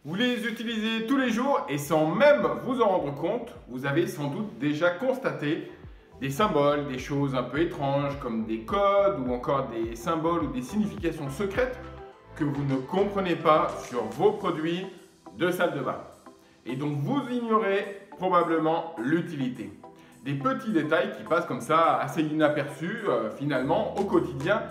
Vous les utilisez tous les jours et sans même vous en rendre compte, vous avez sans doute déjà constaté des symboles, des choses un peu étranges comme des codes ou encore des symboles ou des significations secrètes que vous ne comprenez pas sur vos produits de salle de bain. Et donc vous ignorez probablement l'utilité. Des petits détails qui passent comme ça assez inaperçus finalement au quotidien,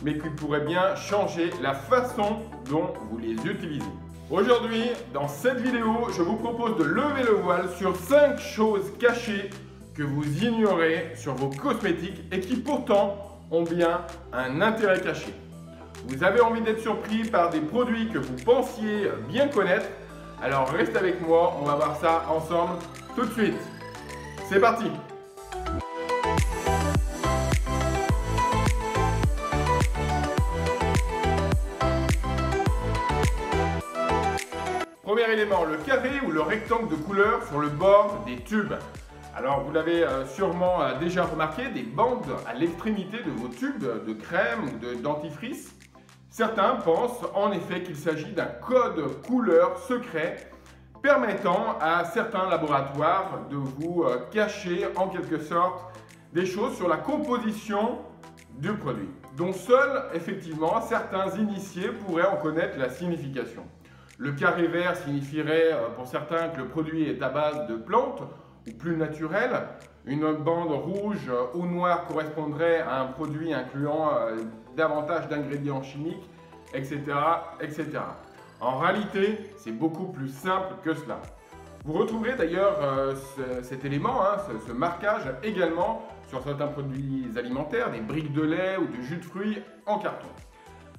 mais qui pourraient bien changer la façon dont vous les utilisez. Aujourd'hui, dans cette vidéo, je vous propose de lever le voile sur 5 choses cachées que vous ignorez sur vos cosmétiques et qui pourtant ont bien un intérêt caché. Vous avez envie d'être surpris par des produits que vous pensiez bien connaître? Alors restez avec moi, on va voir ça ensemble tout de suite. C'est parti! Premier élément, le carré ou le rectangle de couleur sur le bord des tubes. Alors vous l'avez sûrement déjà remarqué, des bandes à l'extrémité de vos tubes de crème ou de dentifrice. Certains pensent en effet qu'il s'agit d'un code couleur secret permettant à certains laboratoires de vous cacher en quelque sorte des choses sur la composition du produit, dont seuls effectivement certains initiés pourraient en connaître la signification. Le carré vert signifierait pour certains que le produit est à base de plantes ou plus naturel. Une bande rouge ou noire correspondrait à un produit incluant davantage d'ingrédients chimiques, etc., etc. En réalité, c'est beaucoup plus simple que cela. Vous retrouverez d'ailleurs cet élément, ce marquage également sur certains produits alimentaires, des briques de lait ou du jus de fruits en carton.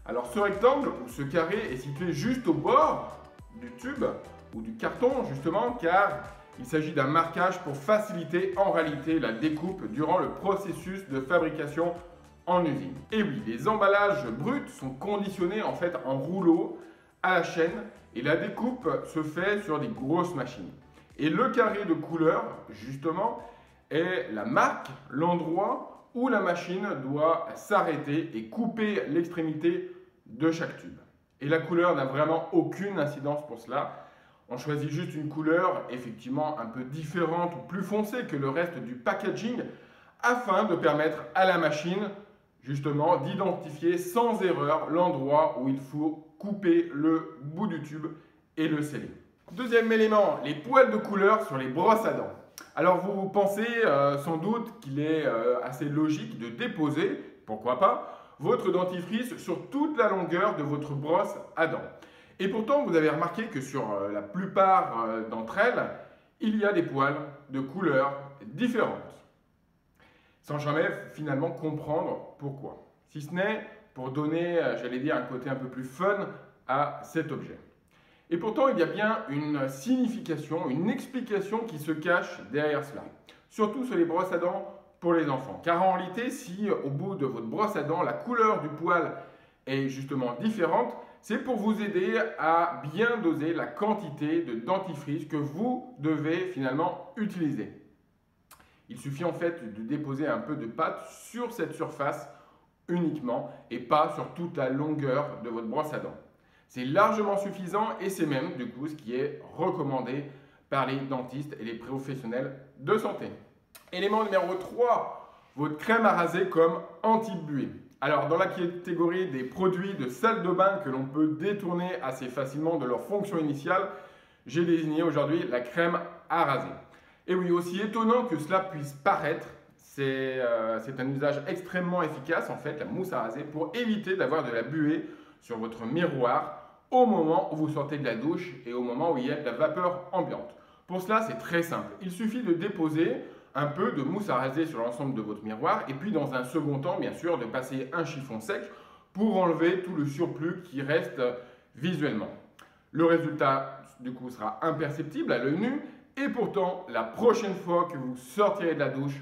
Alors ce rectangle ou ce carré est situé juste au bord du tube ou du carton justement car il s'agit d'un marquage pour faciliter en réalité la découpe durant le processus de fabrication en usine. Et oui, les emballages bruts sont conditionnés en fait en rouleau à la chaîne et la découpe se fait sur des grosses machines. Et le carré de couleur justement est la marque, l'endroit où la machine doit s'arrêter et couper l'extrémité de chaque tube. Et la couleur n'a vraiment aucune incidence pour cela. On choisit juste une couleur effectivement un peu différente ou plus foncée que le reste du packaging afin de permettre à la machine justement d'identifier sans erreur l'endroit où il faut couper le bout du tube et le sceller. Deuxième élément, les poils de couleur sur les brosses à dents. Alors vous pensez sans doute qu'il est assez logique de déposer, pourquoi pas, votre dentifrice sur toute la longueur de votre brosse à dents. Et pourtant, vous avez remarqué que sur la plupart d'entre elles, il y a des poils de couleurs différentes. Sans jamais finalement comprendre pourquoi. Si ce n'est pour donner, j'allais dire, un côté un peu plus fun à cet objet. Et pourtant, il y a bien une signification, une explication qui se cache derrière cela. Surtout sur les brosses à dents pour les enfants. Car en réalité, si au bout de votre brosse à dents, la couleur du poil est justement différente, c'est pour vous aider à bien doser la quantité de dentifrice que vous devez finalement utiliser. Il suffit en fait de déposer un peu de pâte sur cette surface uniquement et pas sur toute la longueur de votre brosse à dents. C'est largement suffisant et c'est même du coup ce qui est recommandé par les dentistes et les professionnels de santé. Élément numéro 3, votre crème à raser comme anti-buée. Alors dans la catégorie des produits de salle de bain que l'on peut détourner assez facilement de leur fonction initiale, j'ai désigné aujourd'hui la crème à raser. Et oui, aussi étonnant que cela puisse paraître, c'est un usage extrêmement efficace en fait, la mousse à raser, pour éviter d'avoir de la buée sur votre miroir au moment où vous sortez de la douche et au moment où il y a de la vapeur ambiante. Pour cela, c'est très simple. Il suffit de déposer un peu de mousse à raser sur l'ensemble de votre miroir et puis dans un second temps, bien sûr, de passer un chiffon sec pour enlever tout le surplus qui reste visuellement. Le résultat, du coup, sera imperceptible à l'œil nu et pourtant, la prochaine fois que vous sortirez de la douche,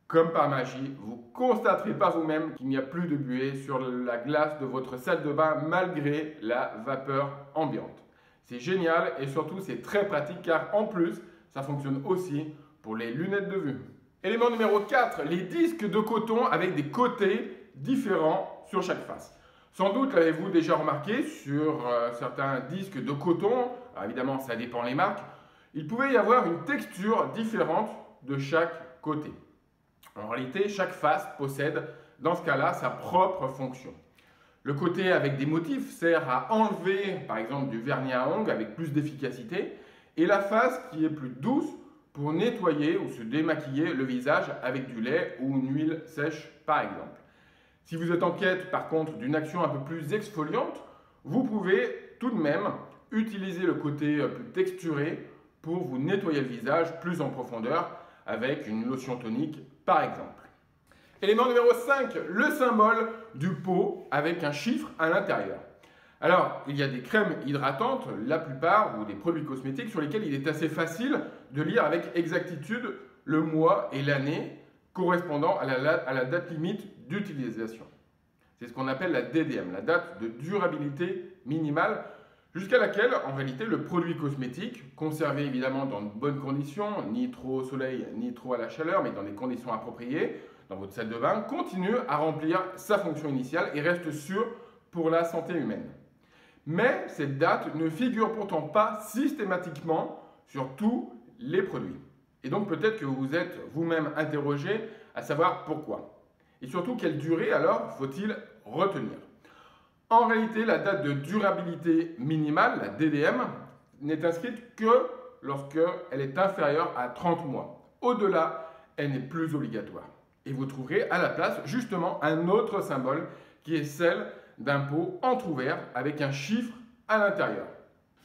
comme par magie, vous constaterez par vous-même qu'il n'y a plus de buée sur la glace de votre salle de bain malgré la vapeur ambiante. C'est génial et surtout c'est très pratique car en plus ça fonctionne aussi pour les lunettes de vue. Élément numéro 4, les disques de coton avec des côtés différents sur chaque face. Sans doute l'avez-vous déjà remarqué sur certains disques de coton, alors évidemment ça dépend les marques, il pouvait y avoir une texture différente de chaque côté. En réalité, chaque face possède dans ce cas-là sa propre fonction. Le côté avec des motifs sert à enlever par exemple du vernis à ongles avec plus d'efficacité et la face qui est plus douce pour nettoyer ou se démaquiller le visage avec du lait ou une huile sèche par exemple. Si vous êtes en quête par contre d'une action un peu plus exfoliante, vous pouvez tout de même utiliser le côté plus texturé pour vous nettoyer le visage plus en profondeur avec une lotion tonique par exemple. Élément numéro 5, le symbole du pot avec un chiffre à l'intérieur. Alors, il y a des crèmes hydratantes, la plupart, ou des produits cosmétiques sur lesquels il est assez facile de lire avec exactitude le mois et l'année correspondant à la date limite d'utilisation. C'est ce qu'on appelle la DDM, la date de durabilité minimale, jusqu'à laquelle, en réalité, le produit cosmétique, conservé évidemment dans de bonnes conditions, ni trop au soleil, ni trop à la chaleur, mais dans des conditions appropriées, dans votre salle de bain, continue à remplir sa fonction initiale et reste sûr pour la santé humaine. Mais cette date ne figure pourtant pas systématiquement sur tous les produits. Et donc peut-être que vous vous êtes vous-même interrogé à savoir pourquoi. Et surtout, quelle durée alors faut-il retenir? En réalité, la date de durabilité minimale, la DDM, n'est inscrite que lorsqu'elle est inférieure à 30 mois. Au-delà, elle n'est plus obligatoire. Et vous trouverez à la place justement un autre symbole qui est celle d'un pot entrouvert avec un chiffre à l'intérieur.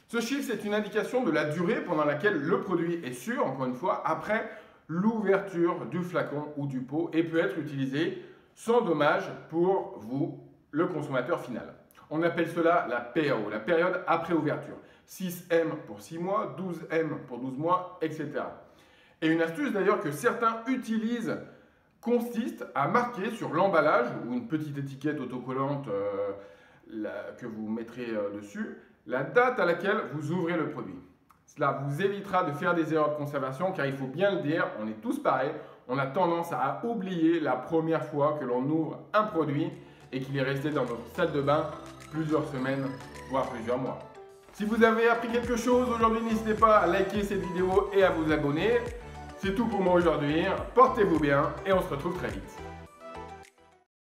Ce chiffre, c'est une indication de la durée pendant laquelle le produit est sûr, encore une fois, après l'ouverture du flacon ou du pot et peut être utilisé sans dommage pour vous, le consommateur final. On appelle cela la PAO, la période après ouverture. 6M pour 6 mois, 12M pour 12 mois, etc. Et une astuce d'ailleurs que certains utilisent consiste à marquer sur l'emballage ou une petite étiquette autocollante que vous mettrez dessus la date à laquelle vous ouvrez le produit. Cela vous évitera de faire des erreurs de conservation car il faut bien le dire, on est tous pareils, on a tendance à oublier la première fois que l'on ouvre un produit et qu'il est resté dans notre salle de bain plusieurs semaines, voire plusieurs mois. Si vous avez appris quelque chose aujourd'hui, n'hésitez pas à liker cette vidéo et à vous abonner. C'est tout pour moi aujourd'hui, portez-vous bien et on se retrouve très vite.